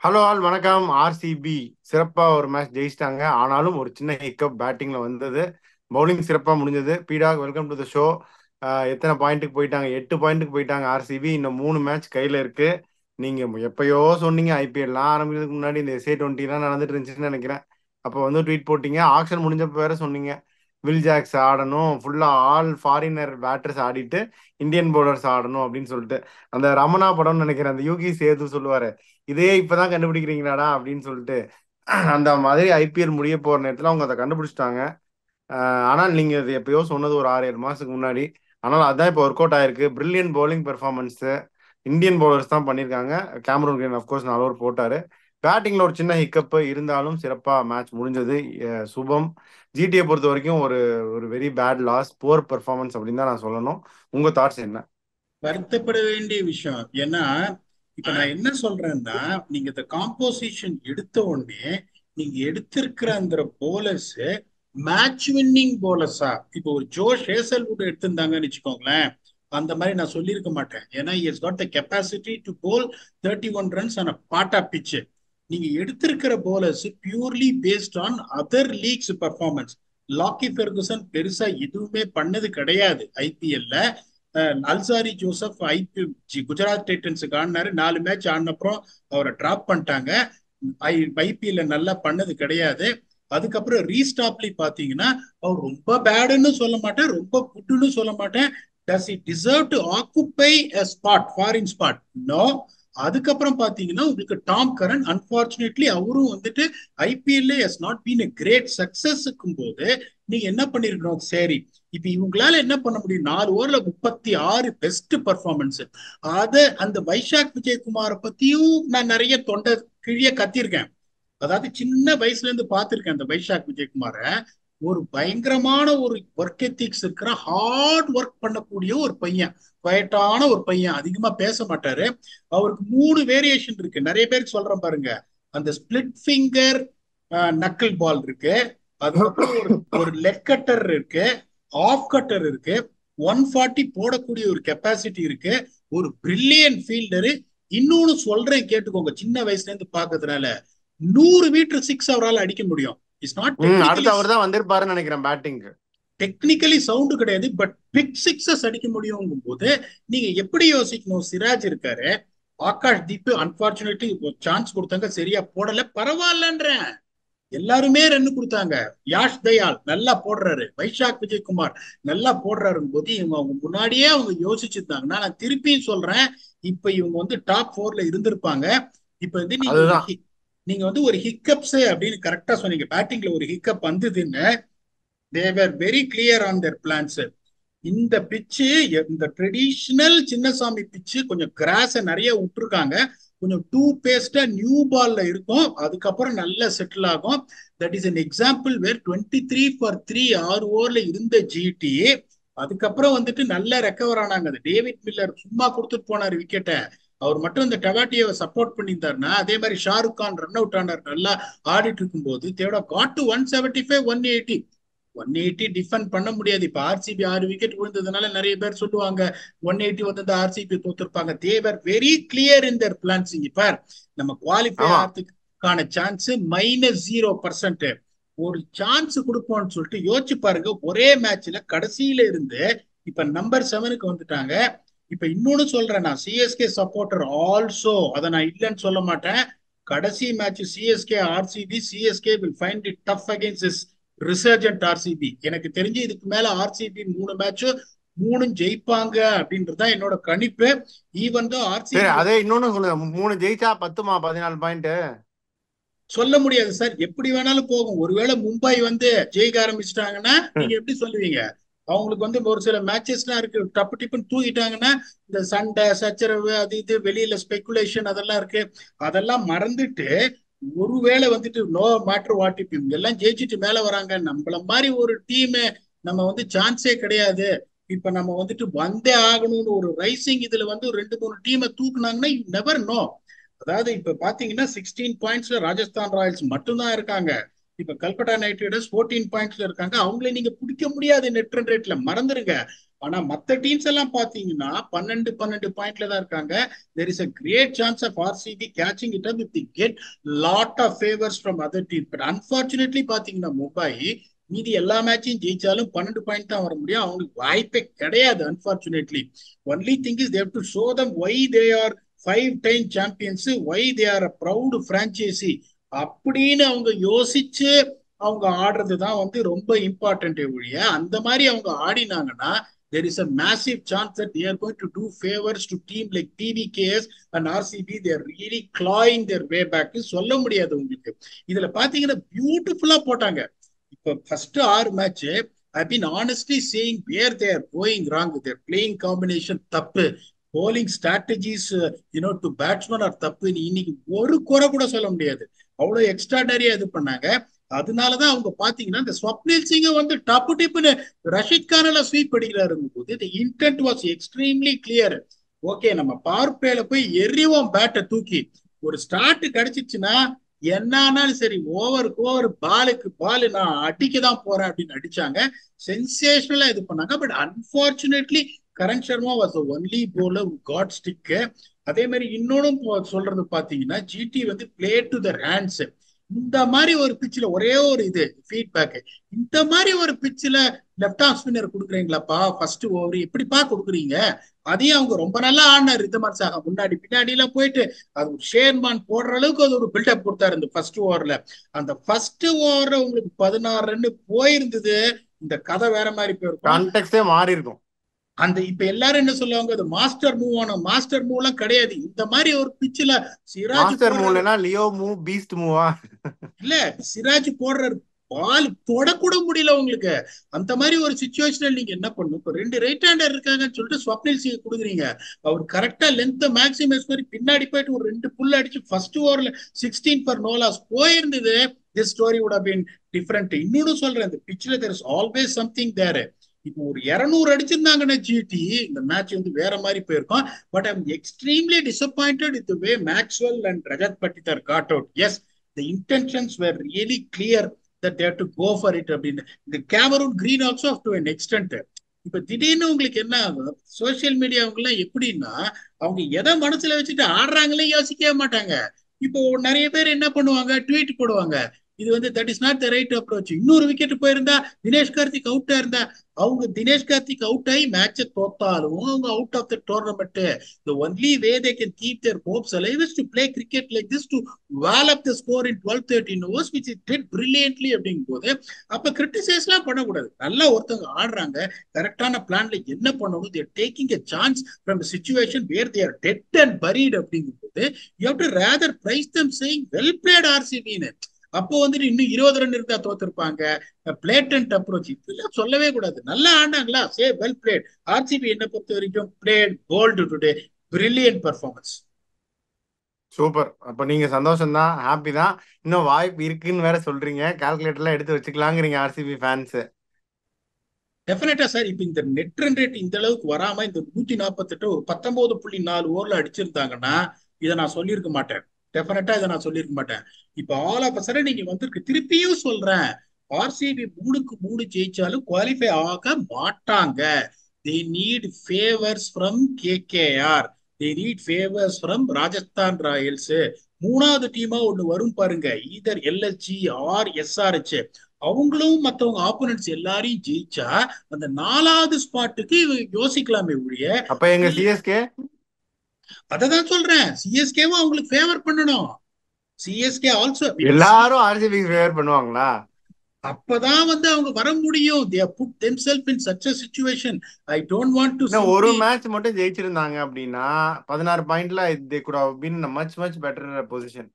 Hello all வணக்கம். RCB சிறப்பா ஒரு மேட்ச் ஜெயிச்சிட்டாங்க. ஆனாலும் ஒரு சின்ன ஹிக்கப் பேட்டிங்ல வந்தது. பவுலிங் சிறப்பா முடிஞ்சது. பீடாக் வெல்கம் டு த ஷோ. எத்தனை பாயிண்ட்டுக்கு போயிட்டாங்க? 8 பாயிண்ட்டுக்கு போயிட்டாங்க ஆர்சிபி. இன்னும் 3 மேட்ச் கையில இருக்கு. நீங்க எப்பயோ சொன்னீங்க ஐபிஎல்லாம் ஆரம்பிக்கிறதுக்கு முன்னாடி இந்த SA20 நடந்துட்டு இருந்துச்சுன்னு நினைக்கிறேன். அப்போ வந்து ட்வீட் போட்டீங்க. ஆக்ஷன் முடிஞ்சப்ப வேற சொன்னீங்க வில் ஜாக்ஸ் ஆடணும், ஃபுல்லா ஆல் ஃபாரினர் பேட்டர்ஸ் ஆடிட்டு இந்தியன் பவுலர்ஸ் ஆடணும் அப்படின்னு சொல்லிட்டு. அந்த ரமணா படம்னு நினைக்கிறேன், அந்த யூகி சேது சொல்லுவாரு, இதே இப்பதான் கண்டுபிடிக்கிறீங்களாடா அப்படின்னு சொல்லிட்டு. அந்த மாதிரி ஐபிஎல் முடிய போற நேரத்துல அவங்க அதை கண்டுபிடிச்சிட்டாங்க. ஆனால் நீங்க இது எப்பயோ சொன்னது ஒரு 6 7 மாசத்துக்கு முன்னாடி. ஆனால் அதான் இப்போ ஒர்க் அவுட் ஆயிருக்கு. Brilliant bowling performance Indian bowlers தான் பண்ணியிருக்காங்க. கேமரூன் கிரீன் அஃப்கோர்ஸ் 4 ஓவர் போட்டாரு. பேட்டிங்ல ஒரு சின்ன ஹிக்கப் இருந்தாலும் சிறப்பா மேட்ச் முடிஞ்சது. சுபம் ஜிடியை பொறுத்த வரைக்கும் ஒரு ஒரு very bad loss, poor performance அப்படின்னு தான் நான் சொல்லணும். உங்க தாட்ஸ் என்ன? வருத்தப்பட வேண்டிய விஷயம். ஏன்னா இப்ப நான் என்ன சொல்றேன்னா, நீங்க இந்த காம்போசிஷன் எடுத்த உடனே நீங்க எடுத்திருக்கிற அந்த போலர்ஸ் மேட்ச் வின்னிங் போலர்ஸா? இப்போ ஒரு ஜோஷ் ஹேசல்வுட் எடுத்திருந்தாங்கன்னு வச்சுக்கோங்களேன், அந்த மாதிரி நான் சொல்லியிருக்க மாட்டேன். ஏன்னா is got the capacity to bowl 31 runs on பாட்டா பிச். நீங்க எடுத்திருக்கிற bowlers purely based on other leagues performance. Lockie Ferguson பெருசா எதுவுமே பண்ணது கிடையாது ஐபிஎல்ல. அல்சாரி ஜோசப் குஜராத் டைட்டன்ஸுக்கு ஆடினாரு. 4 மேட்ச் ஆடின அப்புறம் அவரை டிராப் பண்ணிட்டாங்க. ஐபிஎல்ல நல்லா பண்ணது கிடையாது. அதுக்கப்புறம் ரீஸ்டாப்லி பாத்தீங்கன்னா அவர் ரொம்ப பேடுன்னு சொல்ல மாட்டேன், ரொம்ப குட்டுன்னு சொல்ல மாட்டேன். Does he deserve to occupy a spot, foreign spot? No. அதுக்கப்புறம் பாத்தீங்கன்னா உங்களுக்கு டாம் கரன், அன்பார்ச்சுனேட்லி அவரும் வந்துட்டு ஐபிஎல்ல has not been a great சக்சஸ்க்கும் போது நீங்க என்ன பண்ணிருக்கணும்? சரி, இப்ப இவங்களால என்ன பண்ண முடியும்? 4 ஓவர்ல 36 பெஸ்ட் பர்ஃபார்மன்ஸ். அந்த வைஷாக் விஜயகுமாரை பத்தியும் நான் நிறைய தொண்டை கிழிய கத்திருக்கேன். அதாவது சின்ன வயசுல இருந்து பார்த்திருக்கேன் அந்த வைஷாக் விஜயகுமார. ஒரு பயங்கரமான ஒரு ஒர்க் எத்திக்ஸ் இருக்கிற, ஹார்ட் ஒர்க் பண்ணக்கூடிய ஒரு பையன். குவைட்டான ஒரு பையன், அதிகமா பேச மாட்டாரு. அவருக்கு 3 வேரியேஷன் இருக்கு. நிறைய பேருக்கு சொல்றேன் பாருங்க. அந்த ஸ்பிளிட் ஃபிங்கர் நக்கிள் பால் இருக்கு, அதுக்கப்புறம் ஒரு ஒரு லெக் கட்டர் இருக்கு, ஆஃப் கட்டர் இருக்கு, 140 போடக்கூடிய ஒரு கெப்பாசிட்டி இருக்கு, ஒரு பிரில்லியன்ட் ஃபீல்டரு. இன்னொன்னு சொல்றேன் கேட்டுக்கோங்க, சின்ன வயசுல இருந்து பாக்குறதுனால 100 மீட்டர் சிக்ஸ் அவரால் அடிக்க முடியும். இட்ஸ் நாட் அடுத்து டெக்னிக்கலி அவர் தான் வந்திருப்பாருன்னு நினைக்கிறேன் பேட்டிங்க்கு. டெக்னிக்கலி சவுண்டு கிடையாது, பட் பிக் சிக்ஸஸ் அடிக்க முடியும் போது நீங்க எப்படி யோசிக்கணும்? சிராஜ் இருக்காரு, ஆகாஷ் தீப் அன்பார்ச்சுனேட்லி சான்ஸ் கொடுத்தாங்க, சரியா போடல, பரவாயில்லன்றேன். எல்லாருமே ரன் கொடுத்தாங்க. யாஷ் தயால் நல்லா போடுறாரு, வைஷாக் விஜயகுமார் நல்லா போடுறாரு போது இவங்க அவங்க முன்னாடியே அவங்க யோசிச்சிருந்தாங்கன்னா, நான் திருப்பியும் சொல்றேன், இப்ப இவங்க வந்து டாப் 4ல இருந்திருப்பாங்க. இப்ப வந்து அதுதான். நீங்க வந்து ஒரு ஹிக்கப்ஸ் அப்படின்னு கரெக்டா சொன்னீங்க. பேட்டிங்ல ஒரு ஹிக்கப் வந்ததுன்னு they're very clear on their plans. இந்த பிச்சு, இந்த ட்ரெடிஷனல் சின்னசாமி பிச்சு, கொஞ்சம் கிராஸ நிறைய விட்டுருக்காங்க. கொஞ்சம் டூ பேஸ்டா நியூ பால்ல இருக்கும், அதுக்கப்புறம் நல்லா செட்டில் ஆகும். That is an example where 23 for 3 6 ஓவர்ல இருந்த ஜிடி அதுக்கப்புறம் வந்துட்டு நல்லா ரெக்கவர் ஆனாங்க. அது டேவிட் மில்லர் சும்மா கொடுத்துட்டு போனார் விக்கெட்டை. அவர் மட்டும் இந்த டவாட்டியை சப்போர்ட் பண்ணியிருந்தாருன்னா, அதே மாதிரி ஷாருக் கான் ரன் அவுட் ஆனார் நல்லா ஆடிட்டு இருக்கும்போது. தேவோட காட் டு 175 180. 180 டிஃபெண்ட் பண்ண முடியாது. இப்ப ஆர்சிபி 6 விக்கெட் விழுந்ததுனால நிறைய பேர் சொல்லுவாங்க 180 வந்து ஆர்சிபி தோத்துருப்பாங்க. They're very clear in their plans. இப்ப நம்ம குவாலிஃபை ஆமா. ஆகிறதுக்கான சான்ஸ் -0%. ஒரு சான்ஸ் கொடுப்போம்னு சொல்லிட்டு யோசிச்சு பாருங்க. ஒரே மேட்ச்ல கடைசியில இருந்து இப்ப நம்பர் 7க்கு வந்துட்டாங்க. இப்ப இன்னொன்னு சொல்றேன், நான் சிஎஸ்கே சப்போர்ட்டர் ஆல்சோ, அதை நான் இல்லைன்னு சொல்ல மாட்டேன். கடைசி match CSK RCB, CSK will find it tough against this ரிசர்ஜென்ட் RCB. எனக்கு தெரிஞ்சு இதுக்கு மேல ஆர்சிபி 3 மேட்ச் 3 ஜெயிப்பாங்க அப்படின்றதுதான் என்னோட கணிப்பு. ஈவன் தான் சரி, ஆர்சிபி அதே இன்னொன்னு சொல்லுங்க. 3 ஜெயிச்சா பத்துமா 14 பாயிண்ட்? சொல்ல முடியாது சார், எப்படி வேணாலும் போகும். ஒருவேளை மும்பை வந்து ஜெயிக்க ஆரம்பிச்சிட்டாங்கன்னா நீங்க எப்படி சொல்லுவீங்க? அவங்களுக்கு வந்து ஒரு சில மேட்சஸ்லாம் இருக்கு, டப்பு டிப்புன்னு தூக்கிட்டாங்கன்னா இந்த சண்டை சச்சரவு அது இது வெளியில ஸ்பெகுலேஷன் அதெல்லாம் இருக்கு. அதெல்லாம் மறந்துட்டு ஒருவேளை வந்துட்டு நோ மேட்டர் வாட் இப் இவங்க எல்லாம் ஜெயிச்சுட்டு மேல வராங்க, நம்மள மாதிரி ஒரு டீம் நம்ம வந்து சான்ஸே கிடையாது, இப்ப நம்ம வந்துட்டு வந்தே ஆகணும்னு ஒரு ரைசிங் இதுல வந்து 2 3 டீமை தூக்குனாங்கன்னா யூ நெவர் நோ. அதாவது இப்ப பாத்தீங்கன்னா 16 பாயிண்ட்ஸ்ல ராஜஸ்தான் ராயல்ஸ் மட்டும்தான் இருக்காங்க. இப்ப கல்கட்டா நைட் ரைடர்ஸ் 14 பாயிண்ட்ஸ்ல இருக்காங்க. அவங்கள நீங்க பிடிக்க முடியாது நெட் ரன் ரேட்ல, மறந்துருங்க. ஆனா மத்த டீம்ஸ் எல்லாம் பாத்தீங்கன்னா 12 பாயிண்ட்ல தான் இருக்காங்க. There is a great chance of RCB catching it up if they get lot of favors from other teams. But unfortunately பாத்தீங்கன்னா மும்பை மீதி எல்லா மேட்சையும் ஜெயிச்சாலும் 12 பாயிண்ட் தான் வர முடியும். அவங்களுக்கு வாய்ப்பே கிடையாது. Unfortunately only thing is they have to show them why they are 5 time champions, why they are a proud franchisee அப்படின்னு அவங்க யோசிச்சு அவங்க ஆடுறது தான் வந்து ரொம்ப இம்பார்ட்டன்ட் ஒழிய, அந்த மாதிரி அவங்க ஆடினாங்கன்னா there is a massive chance that they are going to do favors to team like TVKS and RCB. They are really clawing their way back. சொல்ல முடியாது உங்களுக்கு. இதுல பாத்தீங்கன்னா பியூட்டிஃபுல்லா போட்டாங்க. இப்ப first 6 match I've been honestly saying where they are going wrong. Their playing combination தப்பு, bowling strategies to batsmen are தப்பு. இன்னைக்கு ஒரு குறை கூட சொல்ல முடியாது. அவ்வளவு எக்ஸ்ட்ராடனரியா இது பண்ணாங்க. அதனாலதான் அவங்க பாத்தீங்கன்னா இந்த ஸ்வப்னில் சிங்கை வந்து டப்பு டிப்புன்னு ரஷீத் கானால ஸ்வீப் அடிக்கிறாரு போது the intent was extremely clear. Okay, நம்ம பவர் பிளேல போய் எறிவோம் பேட்டை தூக்கி. ஒரு ஸ்டார்ட் கிடைச்சிச்சுன்னா என்னாலும் சரி, ஓவருக்கு ஓவர் பாலுக்கு பால் நான் அடிக்க தான் போறேன் அப்படின்னு அடிச்சாங்க. சென்சேஷனலா இது பண்ணாங்க. But unfortunately Karan Sharma was the only bowler who got stick. அதே மாதிரி இன்னொன்னு சொல்றது பாத்தீங்கன்னா ஜிடி வந்து பிளே டு த ஹேண்ட்ஸ். இந்த மாதிரி ஒரு பிச்சில் ஒரே ஒரு இது ஃபீட்பேக், இந்த மாதிரி ஒரு பிச்சில் லெப்ட் ஆஃப் ஸ்பின்னர் கொடுக்குறீங்களாப்பா ஃபர்ஸ்ட் ஓவர் எப்படிப்பா கொடுக்குறீங்க? அதையும் அவங்க ரொம்ப நல்லா ஆடினார். ரிதமன் சாகா முன்னாடி பின்னாடி எல்லாம் போயிட்டு அது ஒரு ஷேர்மான் போடுற அளவுக்கு அது ஒரு பில்டப் கொடுத்தாரு இந்த ஃபர்ஸ்ட் ஓவர்ல. அந்த ஃபர்ஸ்ட் ஓவர்ல உங்களுக்கு 16 ரன் போயிருந்தது, இந்த கதை வேற மாதிரி போயிருக்கும், மாறி இருக்கும். அந்த இப்ப எல்லாரும் என்ன சொல்லுவாங்க, அது மாஸ்டர் மூவ் ஆனோம். மாஸ்டர் மூவ் எல்லாம் கிடையாது. இந்த மாதிரி ஒரு பிச்சில் சிராஜ் லியோ மூவ் பீஸ்ட் மூவா இல்ல, சிராஜ் போடுற பால் தொடக்கூட முடியல உங்களுக்கு. அந்த மாதிரி ஒரு சிச்சுவேஷன்ல நீங்க என்ன பண்ணும்? இப்ப 2 ரைட் ஹேண்டர் இருக்காங்கன்னு சொல்லிட்டு ஸ்வப்னில் சிங் கொடுக்குறீங்க. அவர் கரெக்டா லென்த் மேக்ஸிமைஸ் பண்ணி பின்னாடி போயிட்டு ஒரு 2 புல் அடிச்சு ஃபர்ஸ்ட் ஓவர்ல 16 for no loss போயிருந்தது. This story would have been different. இன்னொன்னு சொல்றேன், இந்த பிட்ச்ல there is always something there. இப்போ ஒரு 200 அடிச்சிருந்தாங்கன்னா ஜிடி இந்த மேட்ச் வந்து வேற மாதிரி போயிருக்கும். But I am extremely disappointed with the way Maxwell and Rajat Patidar got out. Yes, the intentions were really clear that they have to go for it அப்படின்னு. இந்த Cameron Green also to an extent. இப்ப திடீர்னு உங்களுக்கு என்ன ஆகும், social media அவங்க எல்லாம் எப்படின்னா அவங்க எதை மனசுல வச்சுட்டு ஆடுறாங்களே யோசிக்கவே மாட்டாங்க. இப்போ நிறைய பேர் என்ன பண்ணுவாங்க, ட்வீட் போடுவாங்க, இது வந்து that is not the right approach. இன்னொரு விக்கெட் போயிருந்தா தினேஷ் கார்த்திக் அவுட்டா இருந்தா, அவங்க தினேஷ் கார்த்திக் அவுட் ஆகி மேட்சை தோத்தாலும் அவங்க out of the tournament. The only way they can keep their hopes alive is to play cricket like this, to wall up the score in 12-13 overs, which it did brilliantly. அப்படிங்கும் போது அப்ப criticise எல்லாம் பண்ணக்கூடாது. நல்லா ஒருத்தவங்க ஆடுறாங்க, கரெக்டான பிளான்ல என்ன பண்ணணும், they are taking a chance from a situation where they are dead and buried அப்படிங்கும் போது you have to rather praise them saying well played RCB-ன்னு. அப்போ வந்துட்டு இன்னும் 20 ரன் இருந்தா தோத்திருப்பாங்க. பிளேட்டன்ட் அப்ரோச் இப்பெல்லாம் சொல்லவே கூடாது. நல்லா ஆனாங்களா, சே வெல் பிளேட். ஆர்சிபி என்ன பொறுத்த வரைக்கும் played bold today, brilliant performance. Super. அப்ப நீங்க சந்தோஷம் தான், ஹாப்பி தான். இன்னும் வாய்ப்பு இருக்குன்னு வேற சொல்றீங்க, கால்குலேட்டர்லாம் எடுத்து வச்சுக்கலாங்கிறீங்க ஆர்சிபி ஃபேன்ஸ். டெஃபினட்டா சார். இப்ப இந்த நெட் ரன் ரேட் இந்த அளவுக்கு வராம இந்த 148 ஒரு 19.4 ஓவர்ல அடிச்சிருந்தாங்கன்னா இதை நான் சொல்லியிருக்க மாட்டேன். டெஃபினட்டா இதை நான் சொல்லியிருக்க மாட்டேன். இப்ப ஆல் ஆஃப் சடன் நீங்க வந்திருக்கு. திருப்பியும் சொல்றேன், ஆர்சிபி 3க்கு 3 ஜெயிச்சாலும் குவாலிஃபை ஆக மாட்டாங்க. they need favors from KKR, they need favors from Rajasthan Royals. 3வது டீமா ஒண்ணு வரும் பாருங்க, ஈதர் எல்எஸ்ஜி ஆர் எஸ்ஆர்ஹெச். அவங்களும் மத்தவங்க ஆப்போனன்ட்ஸ் எல்லாரையும் ஜெயிச்சா அந்த 4வது ஸ்பாட்டுக்கு யோசிக்கலாமே ஒழிய. அப்ப எங்க சிஎஸ்கே, அததான் சொல்றேன், சிஎஸ்கேவும் அவங்களுக்கு ஃபேவர் பண்ணணும். சிஎஸ்கே ஆல்சோ எல்லாரும் ஆர்சிபி ஃபேவர் பண்ணுவாங்களா? அப்பதான் வந்து அவங்க வர முடியும். they have put themselves in such a situation. I don't want to ஒரு மேட்ச் மட்டும் ஜெயிச்சிருந்தாங்க அப்படின்னா 16 பாயிண்ட்ல they could have been in a much better position.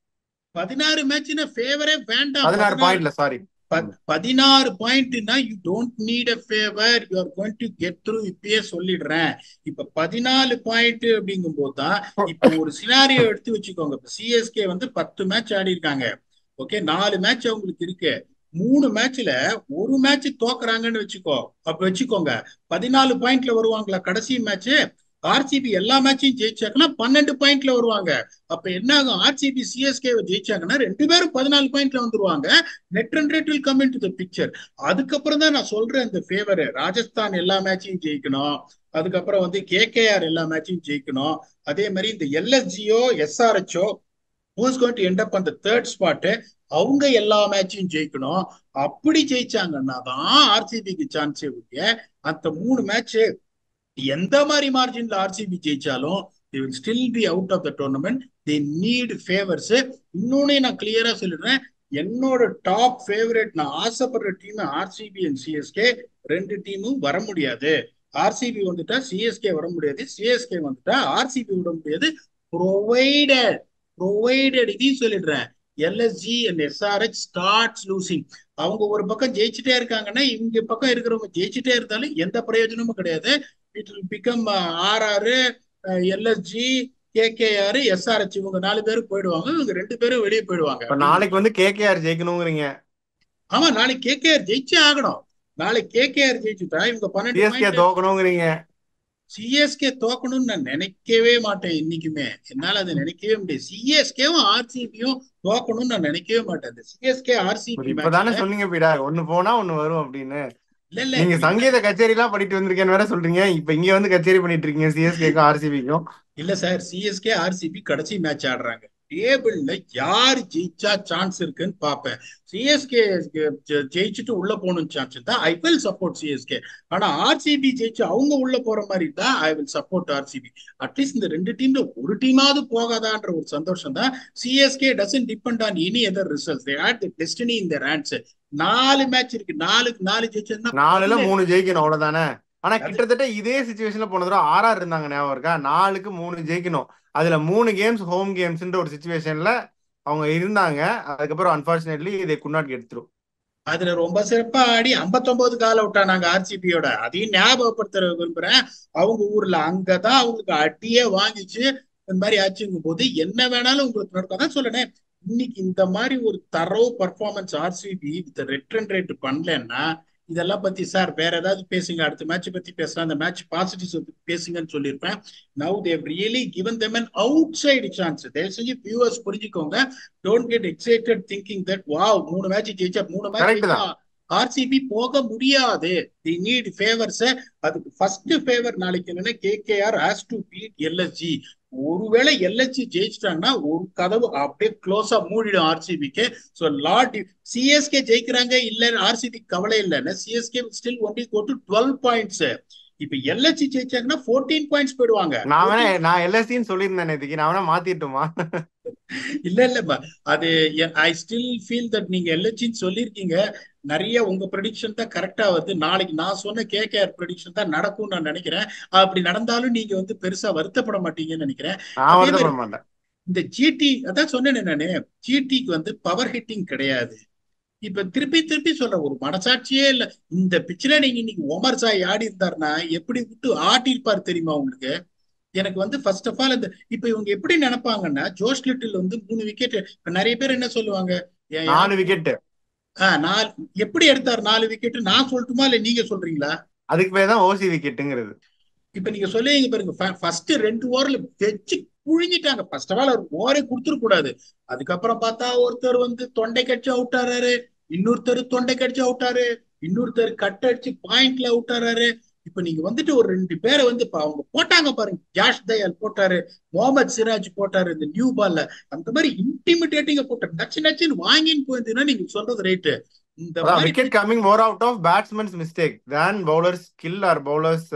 16 மேட்ச்னா ஃபேவரே வேண்டாம். 16 பாயிண்ட்ல சாரி 16 பாயிண்ட்னா you don't need a favor, you are going to get through. இப்பயே சொல்லிடுறேன். இப்ப 14 பாயிண்ட் அப்படிங்கும் போதுதான் இப்ப ஒரு சினாரியோ எடுத்து வச்சுக்கோங்க. இப்ப சிஎஸ்கே வந்து 10 மேட்ச் ஆடி இருக்காங்க. ஓகே, 4 மேட்ச் அவங்களுக்கு இருக்கு. 3 மேட்ச்ல ஒரு மேட்ச் தோக்குறாங்கன்னு வச்சுக்கோங்க. 14 பாயிண்ட்ல வருவாங்களா கடைசி மேட்ச்? ஆர்சிபி எல்லா மேட்சையும் ஜெயிச்சாங்கன்னா 12 பாயிண்ட்ல வருவாங்க. அப்ப என்ன ஆகும்? ஆர்சிபி சிஎஸ்கே ஜெயிச்சாங்கன்னா 2 பேரும் 14 பாயிண்ட்ல வந்துருவாங்க. Net run rate will come in to the picture. அதுக்கப்புறம் தான் நான் சொல்றேன் இந்த ஃபேவர். ராஜஸ்தான் எல்லா மேட்சையும் ஜெயிக்கணும், அதுக்கப்புறம் வந்து கேகேஆர் எல்லா மேட்சையும் ஜெயிக்கணும், அதே மாதிரி இந்த எல்எஸ்ஜியோ எஸ்ஆர்ஹெச்ஓ who's going to end up on the third spot அவங்க எல்லா மேட்சையும் ஜெயிக்கணும். அப்படி ஜெயிச்சாங்கன்னா தான் ஆர்சிபிக்கு சான்ஸே ஒழிய அந்த 3 மேட்ச் எந்த மாதிரி மார்ஜின்ல ஆர்சிபி ஜெயிச்சாலும் they will still be out of the tournament. They need favors. இன்னொன்னு நான் கிளியரா சொல்லிடுறேன், என்னோட டாப் ஃபேவரட் நான் ஆசைப்படுற டீம் ஆர்சிபி அண்ட் சிஎஸ்கே. 2 டீமும் வர முடியாது. ஆர்சிபி வந்துட்டா சிஎஸ்கே வர முடியாது, சிஎஸ்கே வந்துட்டா ஆர்சிபி விட முடியாது. ப்ரொவைடட் இதையும் சொல்லிடுறேன், LSG and SRH starts losing. அவங்க ஒரு பக்கம் ஜெயிச்சுட்டே இருக்காங்கன்னா இங்க பக்கம் இருக்கிறவங்க ஜெயிச்சுட்டே இருந்தாலும் எந்த பிரயோஜனமும் கிடையாது. It will become RR, LSG, KKR, SRH இவங்க 4 பேரும் போயிடுவாங்க, இவங்க 2 பேரும் வெளியே போயிடுவாங்க. நாளைக்கு வந்து கேகேஆர் ஜெயிக்கணுங்கிறீங்க? ஆமா, நாளைக்கு கேகேஆர் ஜெயிச்சே ஆகணும். நாளைக்கு கேகேஆர் ஜெயிச்சுட்டா இவங்க 12 பாயிண்ட். தோக்கணுங்கிறீங்க? சிஎஸ்கே தோக்கணும்னு நான் நினைக்கவே மாட்டேன் இன்னைக்குமே. என்னால அதை நினைக்கவே முடியாது. சிஎஸ்கேவும் ஆர்சிபியும் தோக்கணும்னு நான் நினைக்கவே மாட்டேன். அந்த சிஎஸ்கே ஆர்சிபி இப்பதானே சொன்னீங்க பீடா, ஒண்ணு போனா ஒண்ணு வரும் அப்படின்னு. இல்ல நீங்க சங்கீத கச்சேரி எல்லாம் பண்ணிட்டு வந்திருக்கேன்னு வேற சொல்றீங்க, இப்ப இங்க வந்து கச்சேரி பண்ணிட்டு இருக்கீங்க சிஎஸ்கேக்கும் ஆர்சிபிக்கும். இல்ல சார், சிஎஸ்கே ஆர்சிபி கடைசி மேட்ச் ஆடுறாங்க. டேபிள்ல யாரு ஜெயிச்சா சான்ஸ் இருக்குன்னு பாப்பேன். சிஎஸ்கே ஜெயிச்சுட்டு உள்ள போகணும் சான்ஸ் தான் ஐ வில் சப்போர்ட் சிஎஸ்கே. ஆனா ஆர்சிபி ஜெயிச்சு அவங்க உள்ள போற மாதிரி தான் I will support RCB. At least இந்த 2 டீம்ல ஒரு டீமாவது போகாதான்ற ஒரு சந்தோஷம் தான். CSK doesn't depend on any other results. They had the destiny in their hands. 4 match இருக்கு, 4 ஜெயிச்சா 4ல 3 ஜெயிக்கணும் அவ்வளவுதானே. ஆனா கிட்டத்தட்ட இதே சிச்சுவேஷன்ல போன தடவை ஆர்ஆர் இருந்தாங்க, ஞாபகம் இருக்கா? 4க்கு 3 ஜெயிக்கணும், அதுல 3 கேம்ஸ் ஹோம் கேம்ஸ்ன்ற ஒரு சிச்சுவேஷன்ல அவங்க இருந்தாங்க. அதுக்கப்புறம் அன்பார்ச்சுனேட்லி இதை could not get through. அதுல ரொம்ப சிறப்பா ஆடி 59 கால் அவுட் ஆனாங்க ஆர்சிபியோட. அதையும் ஞாபகப்படுத்த விரும்புறேன். அவங்க ஊர்ல அங்கதான் அவங்களுக்கு அடியே வாங்கிச்சு. இந்த மாதிரி ஆச்சுங்கும் போது என்ன வேணாலும் உங்களுக்கு நடக்கும். தான் சொல்றேன், இன்னைக்கு இந்த மாதிரி ஒரு தரவு performance RCB with return rate பண்ணலன்னா இதெல்லாம் பத்தி சார் வேற ஏதாவது பேசுங்க, அடுத்த மேட்ச் பத்தி பேசலாம், அந்த மேட்ச் பாசிட்டிவ்ஸ் பேசுங்கன்னு சொல்லியிருப்பேன். Now they've really given them an outside chance. தயவு செஞ்சு வியூவர்ஸ் புரிஞ்சுக்கோங்க. Don't get excited thinking that wow 3 match ஜெயிச்சா 3 மேட்ச் ஆர்சிபி போக முடியாது. They need favours. அதுக்கு ஃபர்ஸ்ட் ஃபேவர் நாளைக்கு என்னன்னா KKR has to beat LSG. ஒருவேளை எல்எஸ்ஜி ஜெயிச்சிட்டாங்கன்னா ஒரு கதவு அப்படியே க்ளோஸா மூடிடும் ஆர்சிபிக்கு. ஸோ லார்ட் சிஎஸ்கே ஜெயிக்கிறாங்க இல்ல ஆர்சிபி கவலை இல்லைன்னா CSK still only go to 12 points. இப்ப எல்எஸ்சி ஜெயிச்சாங்கன்னா 14 பாயிண்ட்ஸ் போயிடுவாங்க. நான் எல்எஸ்சின்னு சொல்லியிருந்தேன் நேத்துக்கு, நான் வேணா மாத்திட்டுமா? இல்ல அது ஐ ஸ்டில் ஃபீல் தட் நீங்க எல்எஸ்சின்னு சொல்லியிருக்கீங்க. நிறைய உங்க ப்ரெடிக்ஷன் தான் கரெக்டா வருது. நாளைக்கு நான் சொன்ன கேகேஆர் ப்ரெடிக்ஷன் தான் நடக்கும்னு நான் நினைக்கிறேன். அப்படி நடந்தாலும் நீங்க வந்து பெருசா வருத்தப்பட மாட்டீங்கன்னு நினைக்கிறேன். இந்த ஜிடி அதான் சொன்னேன் நானு, ஜிடிக்கு வந்து பவர் ஹிட்டிங் கிடையாது. இப்ப திருப்பி சொல்ற ஒரு மனசாட்சியே இல்ல. இந்த பிச்சில நீங்க இன்னைக்கு ஒமர் சாய் ஆடி இருந்தாருன்னா எப்படி விட்டு ஆட்டிருப்பாரு தெரியுமா உங்களுக்கு? எனக்கு வந்து ஃபர்ஸ்ட் ஆஃப் ஆல் இந்த இப்ப இவங்க எப்படி நினைப்பாங்கன்னா ஜோஷ் லிட்டில் வந்து 3 விக்கெட். நிறைய பேர் என்ன சொல்லுவாங்க, 4 விக்கெட் எப்படி எடுத்தாரு 4 விக்கெட் நான் சொல்லட்டுமா இல்ல நீங்க சொல்றீங்களா? அதுக்கு பேர் தான் ஓசி விக்கெட்டுங்கிறது. இப்ப நீங்க சொல்லுவீங்க பாருங்க, ஃபர்ஸ்ட் 2 ஓவர்ல வச்சு புழிஞ்சிட்டாங்க. ஃபர்ஸ்ட் ஆஃப் ஆல் அவர் ஓவரே கொடுத்துட கூடாது. அதுக்கப்புறம் பார்த்தா ஒருத்தர் வந்து தொண்டை கட்சி அவுட் ஆறாரு, இன்னொருத்தர் தொண்டை கட்சி அவுட் ஆறு, இன்னொருத்தர் கட் அடிச்சு பாயிண்ட்ல அவுட் ஆறாரு. இப்ப நீங்க வந்துட்டு ஒரு 2 பேரை வந்து அவங்க போட்டாங்க பாருங்க. ஜாஷ் தயால் போட்டாரு, முகமது சிராஜ் போட்டாரு இந்த நியூ பால்ல. அந்த மாதிரி இன்டிமிடேட்டிங்க போட்டாரு. நச்சுன்னு வாங்கின்னு போயிருந்தீங்கன்னா நீங்க சொல்றது ரைட்டு. இந்த wicket coming more out of batsmen's mistake than bowlers skill or bowlers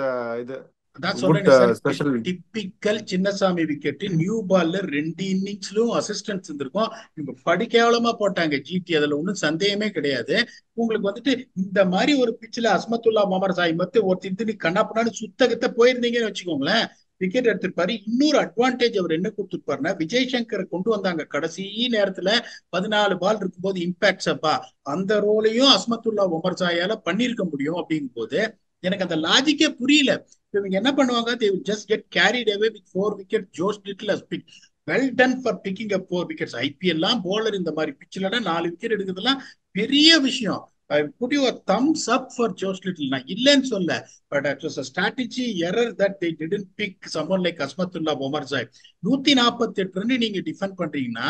இது அதான் சொல்றேன். Typical Chinnasamy wicket. நியூ பால்ல 2 இன்னிங்ஸ்லும் அசிஸ்டன்ஸ் இருந்திருக்கும். இவங்க படிக்கேவலமா போட்டாங்க ஜிடி, அதுல ஒன்றும் சந்தேகமே கிடையாது. உங்களுக்கு வந்துட்டு இந்த மாதிரி ஒரு பிச்சில் அஸ்மத்துல்லா மமர் சாய் மத்து ஒருத்தர் கண்ணாப்பண்ணான்னு சுத்தகத்தை போயிருந்தீங்கன்னு வச்சுக்கோங்களேன், விக்கெட் எடுத்திருப்பாரு. இன்னொரு அட்வான்டேஜ் அவர் என்ன கொடுத்துருப்பாருன்னா விஜய் சங்கரை கொண்டு வந்தாங்க கடைசி நேரத்துல 14 பால் இருக்கும்போது இம்பாக்ட் அப்பா அந்த ரோலையும் அஸ்மத்துல்லா உமர் சாயால பண்ணிருக்க முடியும். அப்படிங்கும் போது எனக்கு அந்த லாஜிக்கே புரியல. இவங்க என்ன பண்ணுவாங்க, they will just get carried away with 4 wickets. Josh Little has picked. well done for picking up 4 wickets. ஐபிஎல்லாம் போலர் இந்த மாதிரி பிச்சிலடா 4 விக்கெட் எடுக்கிறதுலாம் பெரிய விஷயம். I put you a thumbs up for Josh Little. நான் இல்லைன்னு சொல்ல, but it was a strategy error that they didn't pick someone like Azmatullah Omar Sai. 148 run நீங்க defend பண்றீங்கன்னா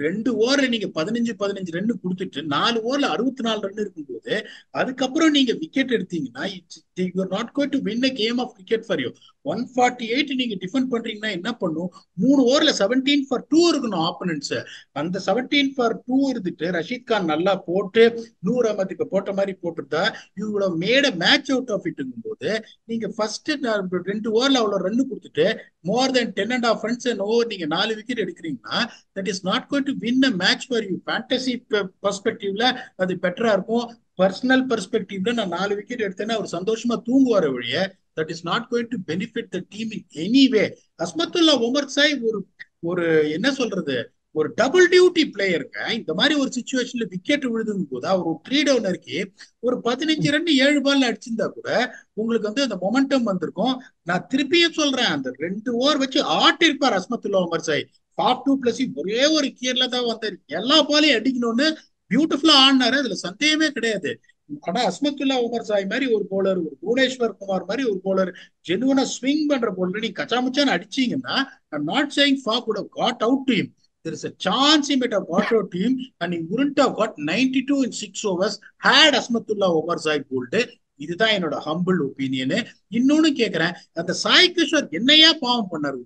2 ஓவர் நீங்க 15 ரன் கொடுத்துட்டு 4 ஓவர்ல 64 ரன் இருக்கும்போது அதுக்கப்புறம் நீங்க விக்கெட் எடுத்தீங்கன்னா you are not going to win a game of cricket for you. 148 நீங்க டிஃபெண்ட் பண்றீங்கன்னா என்ன பண்ணும், 3 ஓவர்ல 17 for 2 இருக்கணும் ஆப்பனன்ஸ். அந்த 17 for 2 இருந்துட்டு ரஷீத் கான் நல்லா போட்டு நூர் அஹமத் இப்ப போட்ட மாதிரி போட்டுட்டா you would have made a match out of it போது நீங்க ஃபர்ஸ்ட் 2 ஓவர்ல அவ்வளவு ரன் கொடுத்துட்டு more then 10.5 runs and over நீங்க 4 விக்கெட் எடுக்கிறீங்கன்னா that is not going to win a match for you. Fantasy பெர்ஸ்பெக்டிவ்ல அது பெட்டரா இருக்கும். பர்சனல் பெர்ஸ்பெக்டிவ்ல நான் 4 விக்கெட் எடுத்தேன்னா அவர் சந்தோஷமா தூங்குவார வழிய that is not going to benefit the team in any way. Azmatullah Omar Sai ஒரு ஒரு என்ன சொல்றது, ஒரு டபுள் டியூட்டி பிளேயருங்க. இந்த மாதிரி ஒரு சிச்சுவேஷன்ல விக்கெட் விழுதும் போது அவர் ஒரு 3 டவுனருக்கு ஒரு 15 ரன் 7 பால்ல அடிச்சிருந்தா கூட உங்களுக்கு வந்து அந்த மொமெண்டம் வந்திருக்கும். நான் திருப்பியும் சொல்றேன், அந்த 2 ஓவர் வச்சு ஆட்டி இருப்பார் அஸ்மத்துல்லா ஒமர் சாய். 2+, ஒரே ஒரு கியர்ல தான் வந்தாரு, எல்லா பாலையும் அடிக்கணும்னு பியூட்டிஃபுல்லா ஆடினாரு, அதுல சந்தேகமே கிடையாது. ஆனா அஸ்மத்துல்லா உமர் சாய் மாதிரி ஒரு போலர், ஒரு புவனேஸ்வர் குமார் மாதிரி ஒரு போலர், ஜெனுவனா ஸ்விங் பண்ற போலர் நீங்க கச்சாமுச்சான்னு அடிச்சீங்கன்னா, I'm not saying Fa could have got out to him. There is a chance he might have got out to him and he wouldn't have got 92 in 6 overs had Asmatullah Omar Zai bowled. இதுதான் என்னோட humble opinion. இன்னொன்னு கேக்குறேன், அந்த சாய் கிஷோர் என்னையா பாவம் பண்ணாரு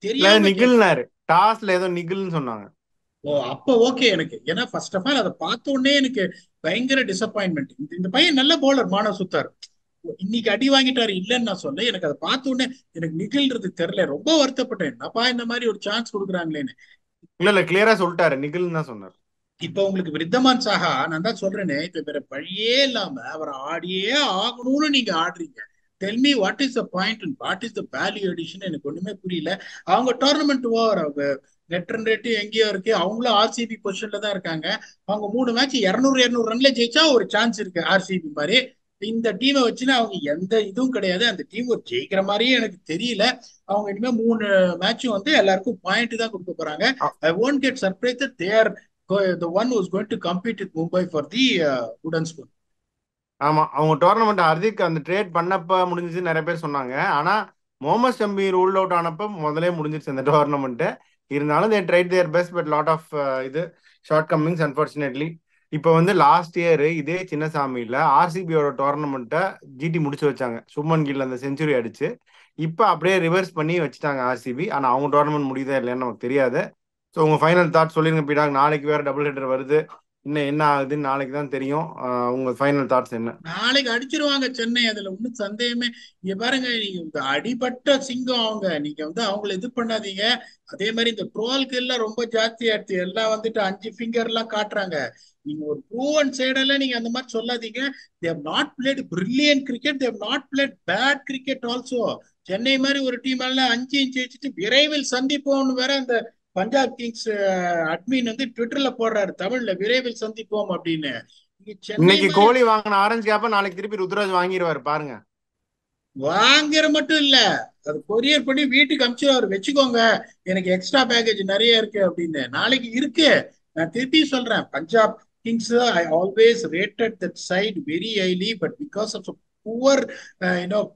தெரியாம? நிகில்னாரு டாஸ்ல ஏதோ நிகில்னு சொன்னாங்க. ஓ அப்ப ஓகே எனக்கு. ஏன்னா ஃபர்ஸ்ட் ஆஃப் ஆல் அதை பார்த்த உடனே எனக்கு பயங்கர டிசப்பாயின்மெண்ட். இந்த பையன் நல்ல பவுலர் மானவ் சுத்தார், இன்னைக்கு அடி வாங்கிட்டாரு இல்லைன்னு நான் சொல்ல. எனக்கு அதை பார்த்த உடனே எனக்கு நிகில்றது தெரியல, ரொம்ப வருத்தப்பட்டேன். என்னப்பா இந்த மாதிரி ஒரு சான்ஸ் கொடுக்குறாங்களேன்னு. இல்ல கிளியரா சொல்லிட்டாரு, நிகில் தான் சொன்னார். இப்ப உங்களுக்கு விருத்தமான் சாஹா, நான் தான் சொல்றேனே, இப்ப வேற வழியே இல்லாம அவர் ஆடியே ஆகணும்னு நீங்க ஆடுறீங்க. Tell me what is the point and what is the value addition, எனக்கு ஒண்ணுமே புரியல. அவங்க டோர்னமெண்ட் ஓவர், அவங்க நெட் ரன் ரேட்டு எங்கேயோ இருக்கு, அவங்களும் ஆர்சிபி பொசிஷன்ல தான் இருக்காங்க. அவங்க 3 மேட்ச் 200 ரன்ல ஜெயிச்சா ஒரு சான்ஸ் இருக்கு ஆர்சிபி மாதிரி. இந்த டீமை வச்சுன்னா அவங்க எந்த இதுவும் கிடையாது. அந்த டீம் ஒரு ஜெயிக்கிற மாதிரியே எனக்கு தெரியல. அவங்க இனிமே 3 மேட்சும் வந்து எல்லாருக்கும் பாயிண்ட் தான் கொடுக்க போறாங்க. ஐ won't get surprised that they are the one who is going to compete with Mumbai for the wooden spoon. ஆமா, அவங்க டோர்னமெண்ட் ஹர்திக் அந்த ட்ரேட் பண்ணப்ப முடிஞ்சிச்சு நிறைய பேர் சொன்னாங்க. ஆனா முகமது ஷமி ரூல் அவுட் ஆனப்ப முதலே முடிஞ்சிருச்சு அந்த டோர்னமெண்ட். இருந்தாலும் they tried their best but lot of இது ஷார்ட் கம்மிங்ஸ் அன்பார்ச்சுனேட்லி. இப்போ வந்து லாஸ்ட் இயர் இதே சின்னசாமியில ஆர்சிபியோட டோர்னமெண்ட்டை ஜிடி முடிச்சு வச்சாங்க. சுப்மன் கில் அந்த செஞ்சுரி அடிச்சு இப்போ அப்படியே ரிவர்ஸ் பண்ணி வச்சுட்டாங்க ஆர்சிபி. ஆனால் அவங்க டோர்னமெண்ட் முடியுதா இல்லையான்னு நமக்கு தெரியாது. ஸோ உங்க ஃபைனல் தாட் சொல்லிருங்க பீடாக். நாளைக்கு வேற டபுள் ஹெட்டர் வருது, இன்னும் என்ன ஆகுதுன்னு நாளைக்கு தான் தெரியும். உங்க ஃபைனல் தாட்ஸ் என்ன? நாளைக்கு அடிச்சிருவாங்க சென்னை, அதுல ஒன்றும் சந்தேகமே. இங்க பாருங்க, நீங்க இந்த அடிபட்ட சிங்கம் அவங்க, நீங்க வந்து அவங்கள இது பண்ணாதீங்க. அதே மாதிரி இந்த ட்ரோல்க்கு எல்லாம் ரொம்ப ஜாஸ்தி ஆயிடுச்சு, எல்லாம் வந்துட்டு 5 ஃபிங்கர் எல்லாம் காட்டுறாங்க. நீங்க ஒரு ப்ரூவன் சைடெல்லாம் நீங்க அந்த மாதிரி சொல்லாதீங்க. they have not played brilliant cricket, they have not played bad cricket also. Chennai மாதிரி ஒரு டீம் எல்லாம் 5 இன்ச் வச்சுட்டு விரைவில் சந்திப்போம்னு வேற அந்த பஞ்சாப் கிங்ஸ் அட்மின் வந்து ட்விட்டர்ல போடுறாரு தமிழ்ல, விரைவில் சந்திப்போம் அப்படின்னு. இன்னைக்கு கோலி வாங்கின ஆரஞ்சு கேப்ப நாளைக்கு திருப்பி ருத்ராஜ் வாங்கிடுவாரு பாருங்க. வாங்குற மட்டும் இல்ல, அது கொரியர் பண்ணி வீட்டுக்கு அனுப்பிச்சு வச்சுக்கோங்க, எனக்கு எக்ஸ்ட்ரா பேக்கேஜ் நிறைய இருக்கு அப்படின்னு. நாளைக்கு இருக்கு. நான் திருப்பி சொல்றேன், Punjab Kings I always rated that side very highly, but because of poor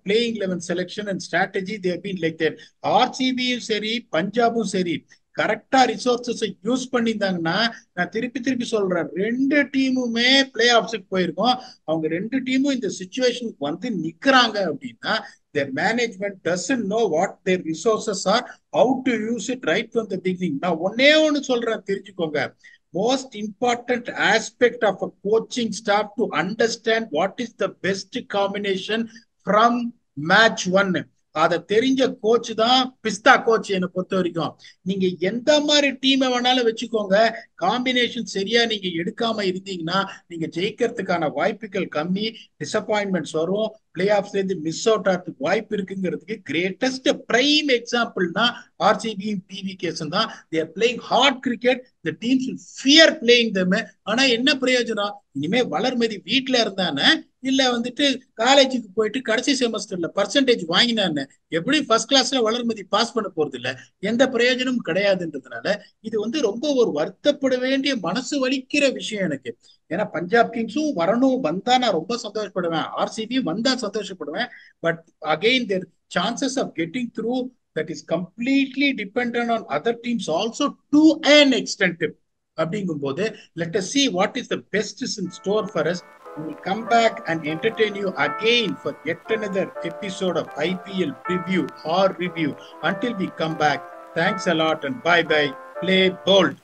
playing 11 selection and strategy they have been like that. ஆர்சிபியும் சரி பஞ்சாபும் சரி கரெக்டா ரிசோர்சஸ் யூஸ் பண்ணியிருந்தாங்கன்னா, நான் திருப்பி சொல்றேன், 2 டீமுமே பிளே ஆஃப்ஸுக்கு போயிருக்கோம். அவங்க 2 டீமும் இந்த சிச்சுவேஷனுக்கு வந்து நிக்கிறாங்க அப்படின்னா their management doesn't know what their resources are, how to use it right from the beginning. நான் ஒண்ணு சொல்றேன், தெரிஞ்சுக்கோங்க. Most important aspect of a coaching staff to understand what is the best combination from match 1. அதை தெரிஞ்ச coach தான் பிஸ்தா coach. என்னை பொறுத்த வரைக்கும் நீங்க எந்த மாதிரி டீமை வேணாலும் வச்சுக்கோங்க, காம்பினேஷன் சரியா நீங்க எடுக்காம இருந்தீங்கன்னா நீங்க ஜெயிக்கிறதுக்கான வாய்ப்புகள் கம்மி, டிசப்பாயின்மெண்ட்ஸ் வரும், பிளே ஆஃப்ஸ்ல இருந்து மிஸ் அவுட் ஆகிறதுக்கு வாய்ப்பு இருக்குங்கிறதுக்கு கிரேட்டஸ்ட் பிரைம் எக்ஸாம்பிள்னா ஆர்சிபியும் பிவிகேஸும் தான். they are playing hard cricket, the teams will fear playing them. ஆனா என்ன பிரயோஜனம்? இனிமே வளர்மதி வீட்டுல இருந்தானே, இல்ல வந்துட்டு காலேஜுக்கு போயிட்டு கடைசி செமஸ்டர்ல பர்சன்டேஜ் வாங்கினான்னு எப்படி ஃபர்ஸ்ட் கிளாஸ்ல வளர்மதி பாஸ் பண்ண போறது இல்ல, எந்த பிரயோஜனமும் கிடையாதுன்றதுனால இது வந்து ரொம்ப ஒரு வருத்தப்பட வேண்டிய மனசு வலிக்கிற விஷயம் எனக்கு. ஏன்னா பஞ்சாப் கிங்ஸும் வரணும், வந்தா நான் ரொம்ப சந்தோஷப்படுவேன், ஆர்சிபி வந்தா சந்தோஷப்படுவேன். But again there chances of getting through that is completely dependent on other teams also to an extent. அப்படிங்கும்போது let us see what is the best is in store for us. We will come back and entertain you again for yet another episode of IPL preview or review. Until we come back, thanks a lot and bye bye. Play bold.